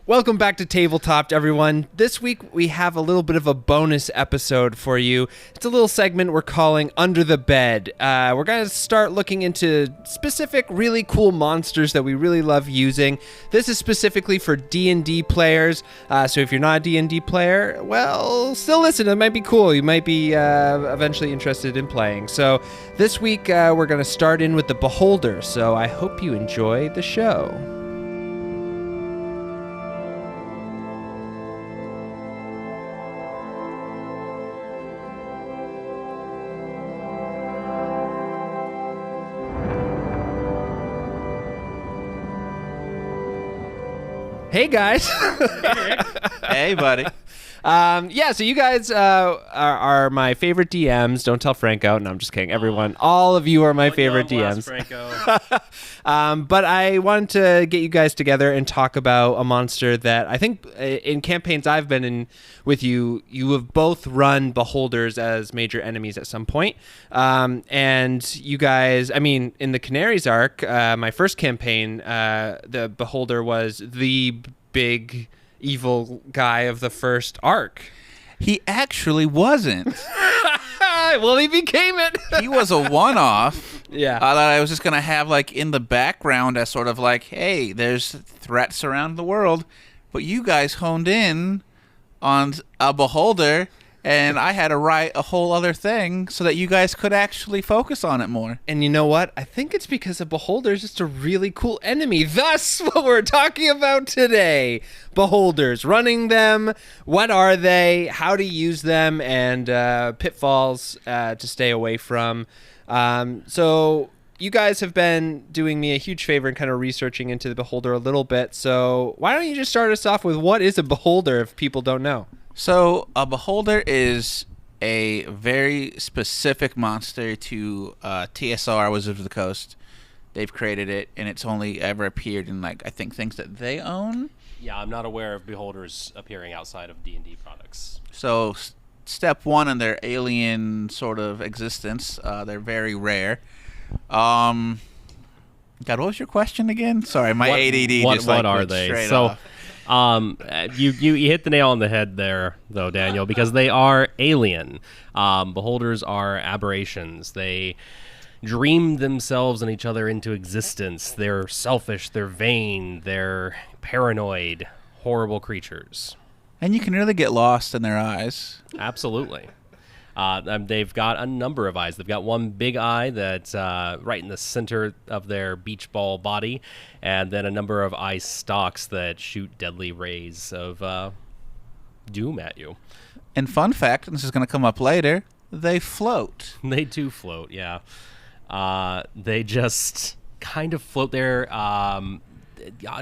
Welcome back to Tabletop, everyone. This week we have a little bit of a bonus episode for you. It's a little segment we're calling Under the Bed. We're going to start looking into specific, really cool monsters that we really love using. This is specifically for D&D players, so if you're not a D&D player, well, still listen. It might be cool. You might be eventually interested in playing. So this week we're going to start in with the Beholder, so I hope you enjoy the show. Hey, guys. Hey, buddy. So you guys are my favorite DMs. Don't tell Franco. No, I'm just kidding. Everyone, all of you are my favorite DMs. Franco. But I wanted to get you guys together and talk about a monster that I think in campaigns I've been in with you, you have both run Beholders as major enemies at some point. And you guys, I mean, in the Canaries arc, my first campaign, the Beholder was the big evil guy of the first arc. He actually wasn't. Well, he became it. He was a one-off. Yeah. That I was just going to have like in the background as sort of like, hey, there's threats around the world. But you guys honed in on a Beholder, and I had to write a whole other thing so that you guys could actually focus on it more. And you know what? I think it's because a Beholder is just a really cool enemy. Thus, what we're talking about today. Beholders, running them, what are they, how to use them, and pitfalls to stay away from. So you guys have been doing me a huge favor and kind of researching into the Beholder a little bit. So why don't you just start us off with what is a Beholder if people don't know? So a Beholder is a very specific monster to TSR, Wizards of the Coast. They've created it, and it's only ever appeared in, like, I think things that they own. Yeah, I'm not aware of Beholders appearing outside of D&D products. So step one in their alien sort of existence, they're very rare. God, what was your question again? Sorry, my ADD just like what are went they? straight So off. You hit the nail on the head there, though, Daniel, because they are alien. Beholders are aberrations. They dream themselves and each other into existence. They're selfish, they're vain, they're paranoid, horrible creatures. And you can really get lost in their eyes. Absolutely. They've got a number of eyes. They've got one big eye that's right in the center of their beach ball body, and then a number of eye stalks that shoot deadly rays of doom at you. And fun fact, and this is going to come up later, they float. They do float, yeah. They just kind of float there.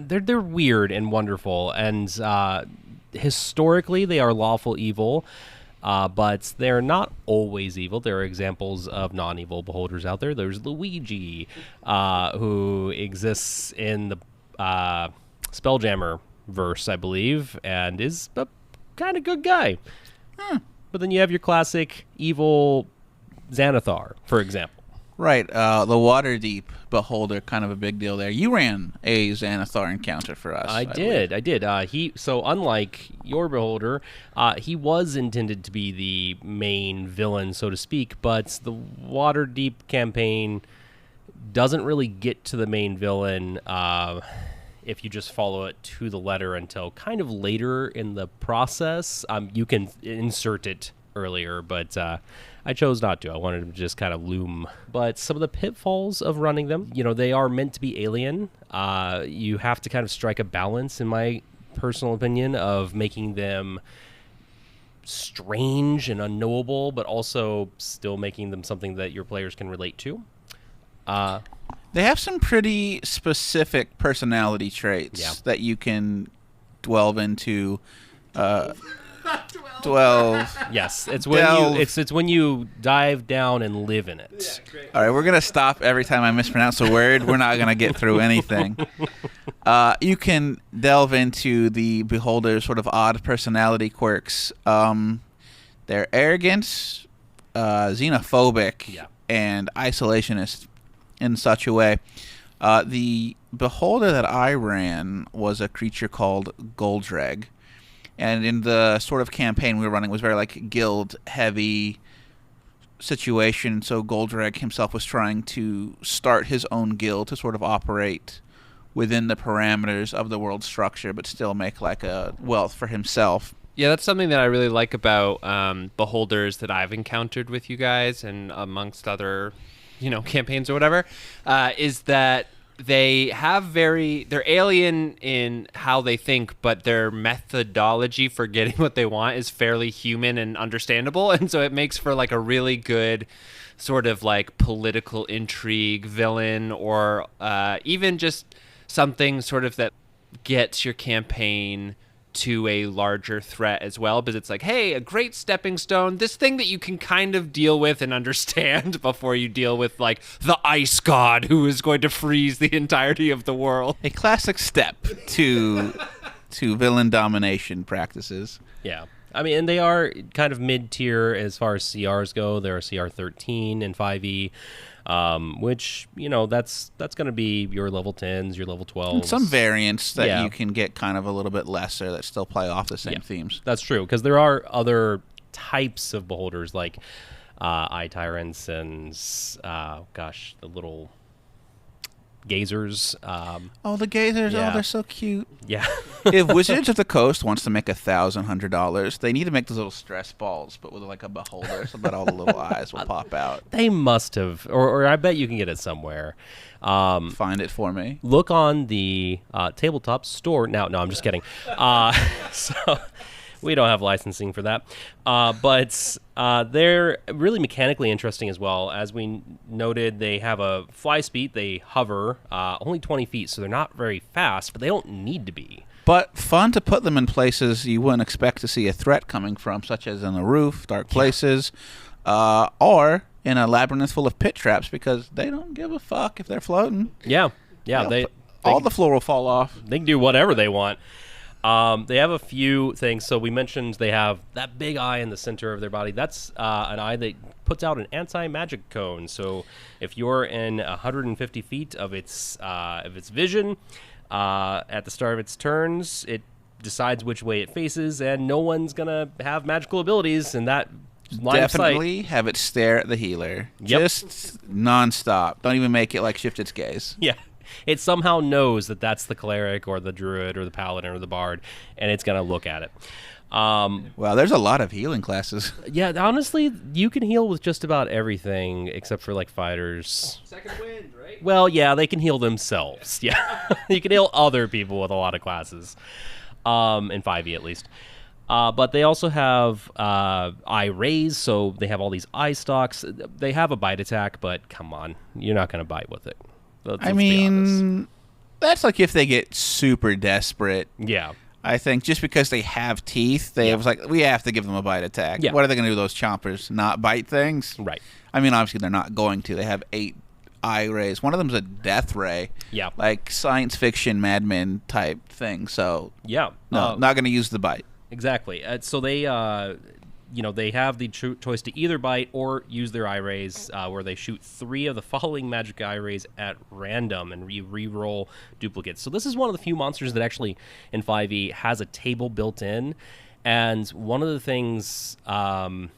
They're weird and wonderful, and historically they are lawful evil. But they're not always evil. There are examples of non-evil Beholders out there. There's Luigi, who exists in the Spelljammer verse, I believe, and is a kind of good guy. But then you have your classic evil Xanathar, for example. Right, the Waterdeep Beholder, kind of a big deal there. You ran a Xanathar encounter for us. I did. So unlike your Beholder, he was intended to be the main villain, so to speak, but the Waterdeep campaign doesn't really get to the main villain if you just follow it to the letter until kind of later in the process. You can insert it earlier, but I chose not to. I wanted to just kind of loom. But some of the pitfalls of running them, they are meant to be alien. You have to kind of strike a balance, in my personal opinion, of making them strange and unknowable, but also still making them something that your players can relate to. They have some pretty specific personality traits that you can delve into. 12. Yes, it's when it's when you dive down and live in it. Yeah, great. All right, we're gonna stop every time I mispronounce a word. We're not gonna get through anything. You can delve into the Beholder's sort of odd personality quirks. They're arrogant, xenophobic, and isolationist in such a way. The beholder that I ran was a creature called Goldrag. And in the sort of campaign we were running, it was very like guild heavy situation. So Goldrag himself was trying to start his own guild to sort of operate within the parameters of the world structure, but still make like a wealth for himself. Yeah, that's something that I really like about beholders that I've encountered with you guys and amongst other, campaigns or whatever, is that they're alien in how they think, but their methodology for getting what they want is fairly human and understandable. And so it makes for like a really good sort of like political intrigue villain, or even just something sort of that gets your campaign to a larger threat as well, because it's like, hey, a great stepping stone, this thing that you can kind of deal with and understand before you deal with like the ice god who is going to freeze the entirety of the world. A classic step to villain domination practices. Yeah. I mean, and they are kind of mid-tier as far as CRs go. They're a CR 13 in 5e, which, that's going to be your level 10s, your level 12s. And some variants that you can get kind of a little bit lesser that still play off the same themes. That's true, because there are other types of beholders like eye tyrants and, the little gazers. The gazers, they're so cute. Yeah. If Wizards of the Coast wants to make $1,100, they need to make those little stress balls, but with like a beholder, so that all the little eyes will pop out. They must have, or I bet you can get it somewhere. Find it for me. Look on the tabletop store. No, I'm just kidding. So we don't have licensing for that. But they're really mechanically interesting as well. As we noted, they have a fly speed. They hover only 20 feet, so they're not very fast, but they don't need to be. But fun to put them in places you wouldn't expect to see a threat coming from, such as on the roof, dark places, or in a labyrinth full of pit traps, because they don't give a fuck if they're floating. Yeah. All the floor will fall off. They can do whatever they want. They have a few things. So we mentioned they have that big eye in the center of their body. That's an eye that puts out an anti-magic cone. So if you're in 150 feet of its vision at the start of its turns, it decides which way it faces, and no one's gonna have magical abilities in that line Definitely of sight. have it stare at the healer. Yep. Just nonstop. Don't even make it like shift its gaze. Yeah. It somehow knows that that's the cleric or the druid or the paladin or the bard, and it's going to look at it. Wow, there's a lot of healing classes. Yeah, honestly, you can heal with just about everything except for, like, fighters. Second wind, right? Well, yeah, they can heal themselves. Yeah. You can heal other people with a lot of classes, in 5e at least. But they also have eye rays, so they have all these eye stalks. They have a bite attack, but come on, you're not going to bite with it. Let's be honest. That's like if they get super desperate. Yeah. I think just because they have teeth, was like, we have to give them a bite attack. Yeah. What are they going to do, those chompers? Not bite things? Right. I mean, obviously they're not going to. They have 8 eye rays. One of them's a death ray. Yeah. Like science fiction Mad Men type thing. So, yeah. no, not going to use the bite. Exactly. So they, they have the choice to either bite or use their eye rays, where they shoot 3 of the following magic eye rays at random and re-roll duplicates. So this is one of the few monsters that actually in 5e has a table built in. And one of the things, some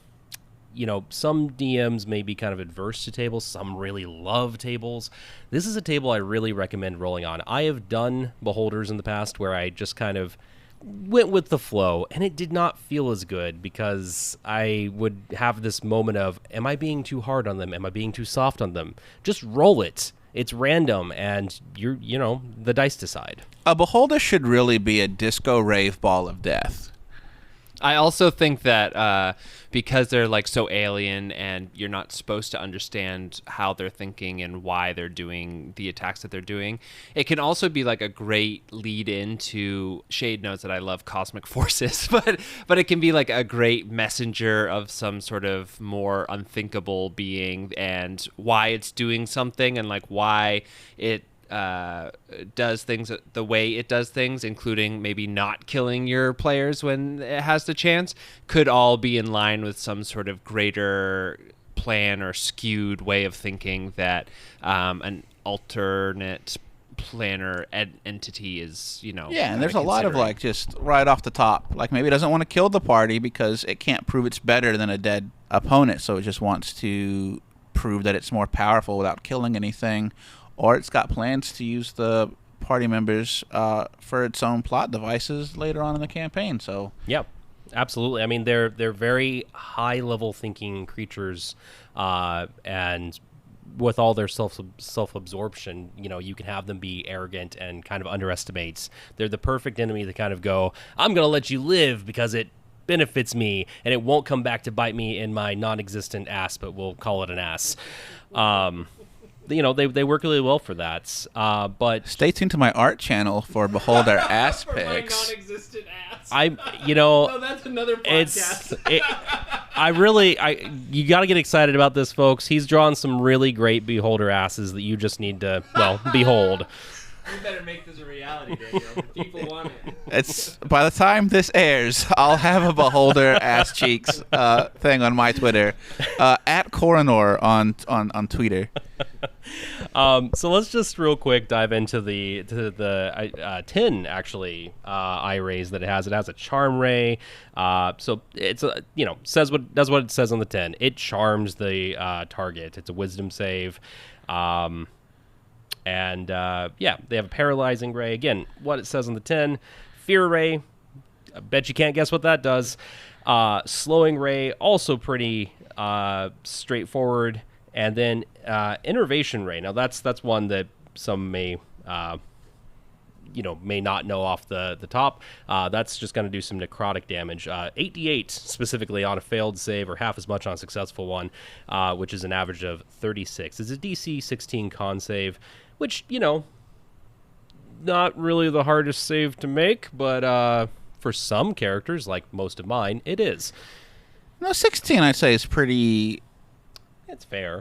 DMs may be kind of adverse to tables. Some really love tables. This is a table I really recommend rolling on. I have done beholders in the past where I just kind of went with the flow, and it did not feel as good because I would have this moment of, am I being too hard on them? Am I being too soft on them? Just roll it. It's random, and the dice decide. A beholder should really be a disco rave ball of death. I also think that because they're like so alien and you're not supposed to understand how they're thinking and why they're doing the attacks that they're doing, it can also be like a great lead into Shade knows that I love cosmic forces, but it can be like a great messenger of some sort of more unthinkable being and why it's doing something and like why it does things the way it does things, including maybe not killing your players when it has the chance, could all be in line with some sort of greater plan or skewed way of thinking that an alternate planar entity is, Yeah, and there's a lot of like just right off the top, like maybe it doesn't want to kill the party because it can't prove it's better than a dead opponent, so it just wants to prove that it's more powerful without killing anything, or it's got plans to use the party members for its own plot devices later on in the campaign. So yeah, absolutely. I mean, they're very high level thinking creatures, and with all their self-absorption, you can have them be arrogant and kind of underestimate. They're the perfect enemy to kind of go, I'm going to let you live because it benefits me, and it won't come back to bite me in my non-existent ass, but we'll call it an ass. They work really well for that. But stay tuned to my art channel for Beholder ass pics. For my non-existent ass. No, that's another podcast. You got to get excited about this, folks. He's drawn some really great Beholder asses that you just need to, behold. You better make this a reality, Daniel. People want it. It's by the time this airs, I'll have a Beholder ass cheeks thing on my Twitter, at Coronor on Twitter. So let's just real quick dive into the 10 actually eye rays that it has. It has a charm ray. So it's does what it says on the 10. It charms the target. It's a wisdom save. And they have a paralyzing ray. Again, what it says on the 10. Fear ray. I bet you can't guess what that does. Slowing ray, also pretty straightforward. And then innervation ray. Now that's one that some may not know off the top. That's just going to do some necrotic damage. 8d8 specifically on a failed save, or half as much on a successful one, which is an average of 36. It's a DC 16 con save, which, not really the hardest save to make, but for some characters, like most of mine, it is. No, 16 I'd say is pretty... It's fair.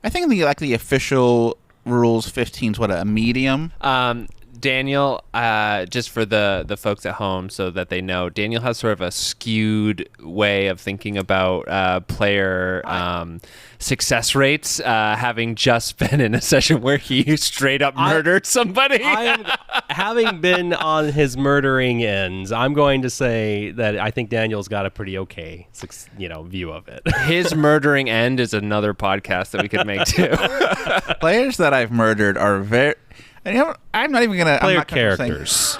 I think the official rules, 15 is a medium. Daniel, just for the folks at home so that they know, Daniel has sort of a skewed way of thinking about player success rates, having just been in a session where he straight up murdered somebody. Having been on his murdering ends, I'm going to say that I think Daniel's got a pretty okay view of it. His murdering end is another podcast that we could make too. Players that I've murdered are very... I'm not even gonna. Player characters.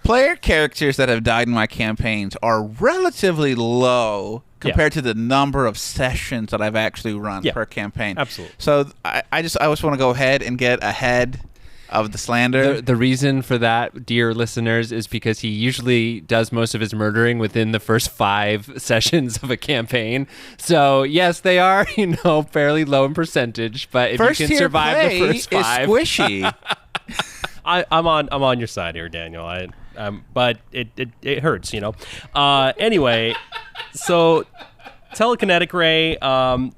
Player characters that have died in my campaigns are relatively low compared to the number of sessions that I've actually run per campaign. Absolutely. So I just want to go ahead and get ahead of the slander. The reason for that, dear listeners, is because he usually does most of his murdering within the first 5 sessions of a campaign. So yes, they are, fairly low in percentage, but if you can survive the first 5, is squishy. I'm on your side here, Daniel. But it hurts, Anyway, so Telekinetic Ray,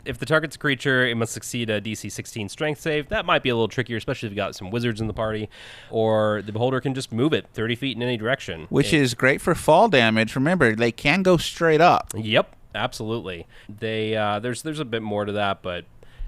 if the target's a creature, it must succeed a DC 16 strength save. That might be a little trickier, especially if you've got some wizards in the party. Or the Beholder can just move it 30 feet in any direction. Which is great for fall damage. Remember, they can go straight up. Yep, absolutely. There's a bit more to that, but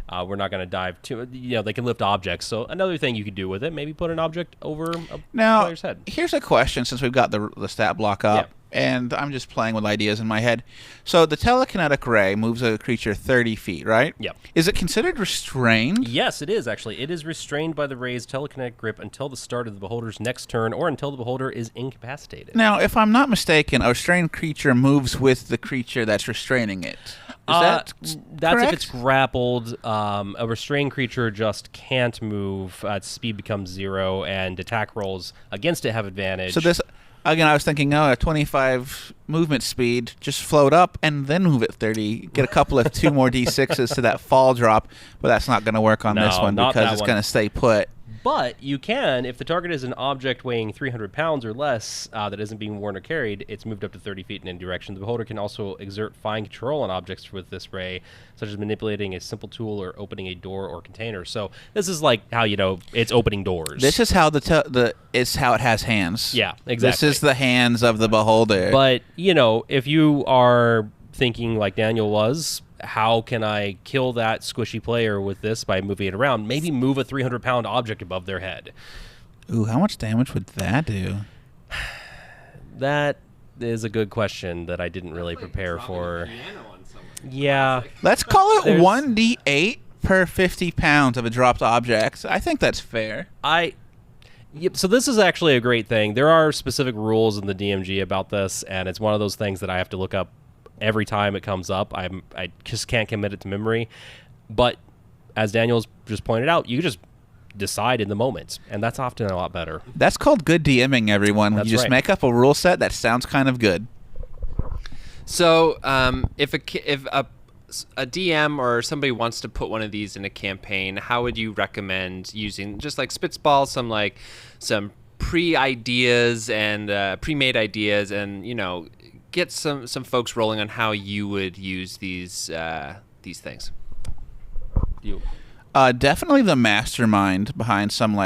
we're not going to dive too... they can lift objects. So another thing you could do with it, maybe put an object over a player's head. Here's a question, since we've got the stat block up. Yeah. And I'm just playing with ideas in my head. So the Telekinetic Ray moves a creature 30 feet, right? Yep. Is it considered restrained? Yes, it is, actually. It is restrained by the Ray's telekinetic grip until the start of the Beholder's next turn, or until the Beholder is incapacitated. Now, if I'm not mistaken, a restrained creature moves with the creature that's restraining it. That's correct? If it's grappled. A restrained creature just can't move. Its speed becomes 0, and attack rolls against it have advantage. So this... Again, I was thinking, a 25 movement speed, just float up and then move it 30. Get a couple of 2 more D6s to that fall drop, but that's not going to work on this one because it's going to stay put. But you can, if the target is an object weighing 300 pounds or less that isn't being worn or carried, it's moved up to 30 feet in any direction. The Beholder can also exert fine control on objects with this ray, such as manipulating a simple tool or opening a door or container. So this is like how, it's opening doors. This is how it's how it has hands. Yeah, exactly. This is the hands of the Beholder. But, if you are thinking like Daniel was, how can I kill that squishy player with this by moving it around? Maybe move a 300-pound object above their head. Ooh, how much damage would that do? That is a good question that I didn't really prepare for. Yeah. Let's call it There's- 1d8 per 50 pounds of a dropped object. I think that's fair. Yep, so this is actually a great thing. There are specific rules in the DMG about this, and it's one of those things that I have to look up every time it comes up. I just can't commit it to memory. But as Daniel's just pointed out, you just decide in the moment, and that's often a lot better. That's called good DMing, everyone. That's You just right. make up a rule set that sounds kind of good. So, if a DM or somebody wants to put one of these in a campaign, how would you recommend using, just like spitball some pre-ideas and pre-made ideas, and get some folks rolling on how you would use these things? Definitely the mastermind behind some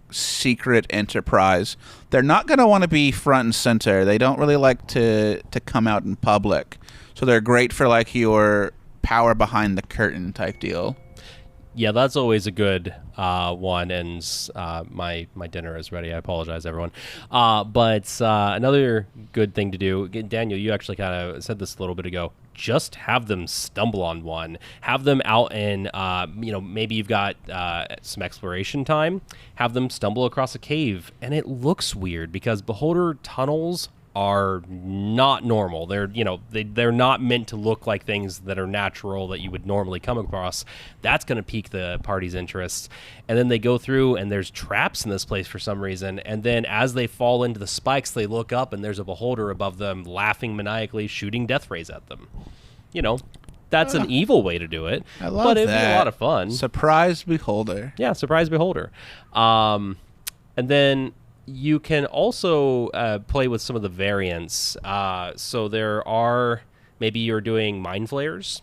secret enterprise. They're not going to want to be front and center. They don't really like to come out in public. So they're great for your power behind the curtain type deal. Yeah, that's always a good one, and my dinner is ready. I apologize, everyone. But another good thing to do, Daniel, you actually kind of said this a little bit ago, just have them stumble on one. Have them out in, maybe you've got some exploration time. Have them stumble across a cave, and it looks weird because beholder tunnels are not normal. They're not meant to look like things that are natural that you would normally come across. That's going to pique the party's interest. And then they go through, and there's traps in this place for some reason. And then as they fall into the spikes, they look up, and there's a beholder above them, laughing maniacally, shooting death rays at them. That's an evil way to do it. I love but it'd that. be a lot of fun. Surprise beholder. Yeah, surprise beholder. And then you can also play with some of the variants. So there are, maybe you're doing mind flayers.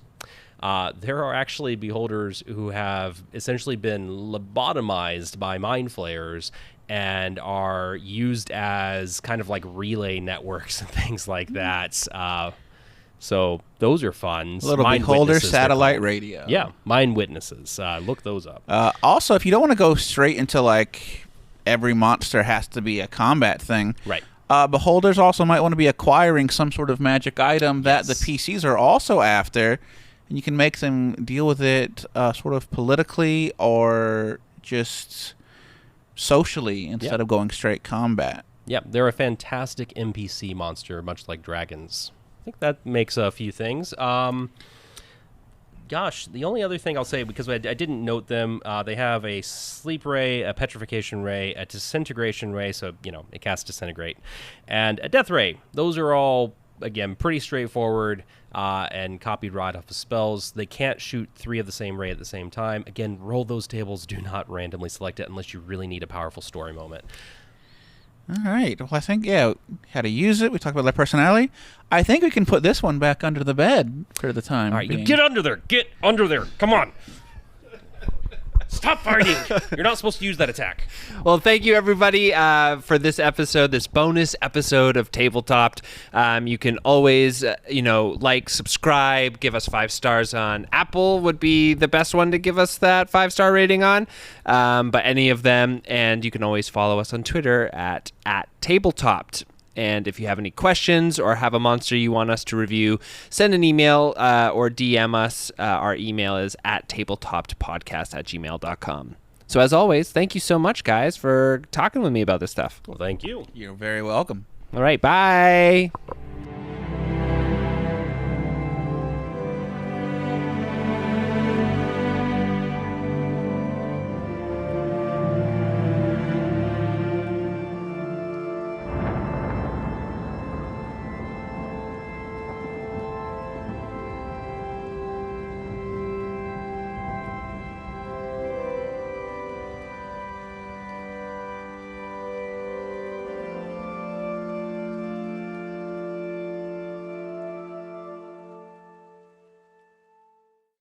There are actually beholders who have essentially been lobotomized by mind flayers and are used as kind of like relay networks and things like that. So those are fun. Little Mind beholder witnesses, they're satellite called. radio. Yeah, mind witnesses. Look those up. Also, if you don't want to go straight into every monster has to be a combat thing. Right. Beholders also might want to be acquiring some sort of magic item that the PCs are also after, and you can make them deal with it sort of politically or just socially instead of going straight combat. Yeah, they're a fantastic NPC monster, much like dragons. I think that makes a few things. Gosh, the only other thing I'll say, because I didn't note them, they have a sleep ray, a petrification ray, a disintegration ray, so, it casts disintegrate, and a death ray. Those are all, again, pretty straightforward and copied right off of spells. They can't shoot 3 of the same ray at the same time. Again, roll those tables. Do not randomly select it unless you really need a powerful story moment. All right. Well, I think, how to use it. We talked about their personality. I think we can put this one back under the bed for the time. All right, being. you get under there. Get under there. Come on. Stop fighting. You're not supposed to use that attack. Well, thank you, everybody, for this episode, this bonus episode of Tabletopped. You can always, subscribe, give us 5 stars on Apple would be the best one to give us that 5-star rating on, but any of them. And you can always follow us on Twitter at Tabletopped. And if you have any questions or have a monster you want us to review, send an email or DM us. Our email is at tabletoppedpodcast@gmail.com. So as always, thank you so much, guys, for talking with me about this stuff. Well, thank you. You're very welcome. All right, bye.